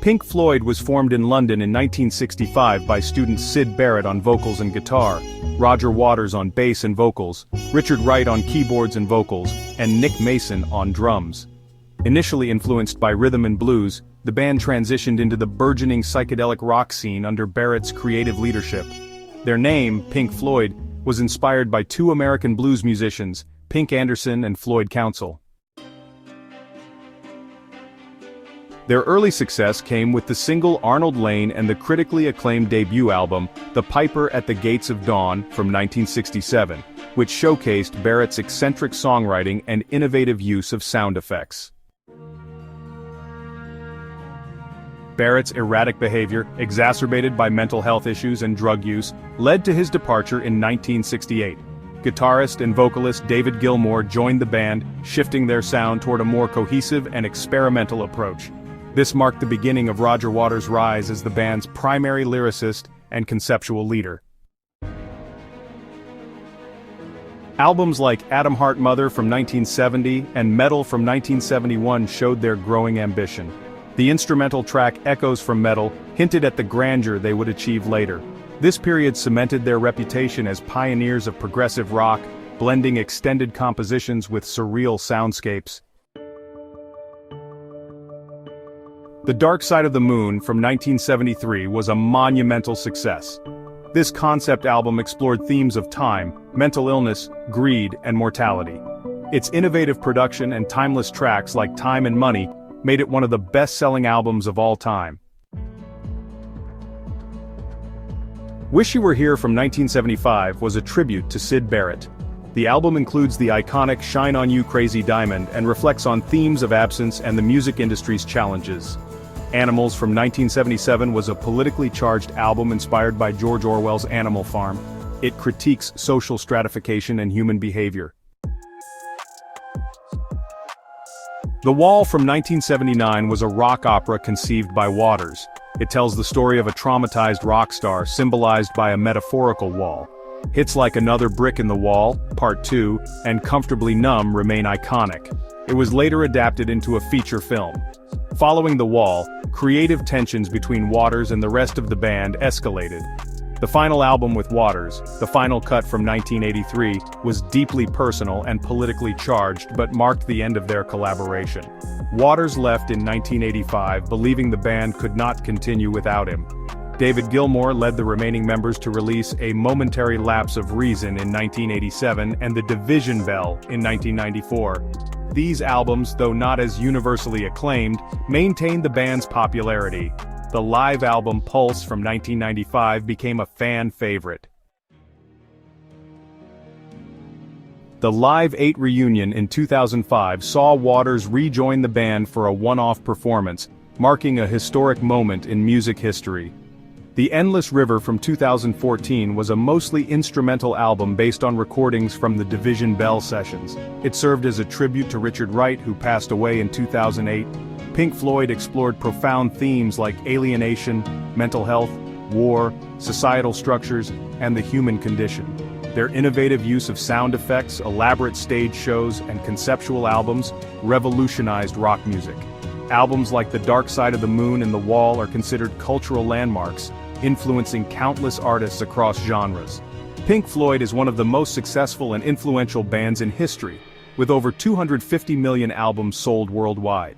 Pink Floyd was formed in London in 1965 by students Syd Barrett on vocals and guitar, Roger Waters on bass and vocals, Richard Wright on keyboards and vocals, and Nick Mason on drums. Initially influenced by rhythm and blues, the band transitioned into the burgeoning psychedelic rock scene under Barrett's creative leadership. Their name, Pink Floyd, was inspired by two American blues musicians, Pink Anderson and Floyd Council. Their early success came with the single Arnold Layne and the critically acclaimed debut album, The Piper at the Gates of Dawn, from 1967, which showcased Barrett's eccentric songwriting and innovative use of sound effects. Barrett's erratic behavior, exacerbated by mental health issues and drug use, led to his departure in 1968. Guitarist and vocalist David Gilmour joined the band, shifting their sound toward a more cohesive and experimental approach. This marked the beginning of Roger Waters' rise as the band's primary lyricist and conceptual leader. Albums like Atom Heart Mother from 1970 and Metal from 1971 showed their growing ambition. The instrumental track Echoes from Metal hinted at the grandeur they would achieve later. This period cemented their reputation as pioneers of progressive rock, blending extended compositions with surreal soundscapes. The Dark Side of the Moon from 1973 was a monumental success. This concept album explored themes of time, mental illness, greed, and mortality. Its innovative production and timeless tracks like Time and Money made it one of the best-selling albums of all time. Wish You Were Here from 1975 was a tribute to Syd Barrett. The album includes the iconic Shine On You Crazy Diamond and reflects on themes of absence and the music industry's challenges. Animals from 1977 was a politically charged album inspired by George Orwell's Animal Farm. It critiques social stratification and human behavior. The Wall from 1979 was a rock opera conceived by Waters. It tells the story of a traumatized rock star symbolized by a metaphorical wall. Hits like Another Brick in the Wall, Part 2, and Comfortably Numb remain iconic. It was later adapted into a feature film. Following The Wall, creative tensions between Waters and the rest of the band escalated. The final album with Waters, The Final Cut from 1983, was deeply personal and politically charged but marked the end of their collaboration. Waters left in 1985 believing the band could not continue without him. David Gilmour led the remaining members to release A Momentary Lapse of Reason in 1987 and The Division Bell in 1994. These albums, though not as universally acclaimed, maintained the band's popularity. The live album Pulse from 1995 became a fan favorite. The Live 8 reunion in 2005 saw Waters rejoin the band for a one-off performance, marking a historic moment in music history. The Endless River from 2014 was a mostly instrumental album based on recordings from the Division Bell sessions. It served as a tribute to Richard Wright, who passed away in 2008. Pink Floyd explored profound themes like alienation, mental health, war, societal structures, and the human condition. Their innovative use of sound effects, elaborate stage shows, and conceptual albums revolutionized rock music. Albums like The Dark Side of the Moon and The Wall are considered cultural landmarks, influencing countless artists across genres. Pink Floyd is one of the most successful and influential bands in history, with over 250 million albums sold worldwide.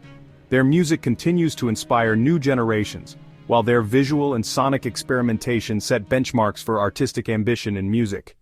Their music continues to inspire new generations, while their visual and sonic experimentation set benchmarks for artistic ambition in music.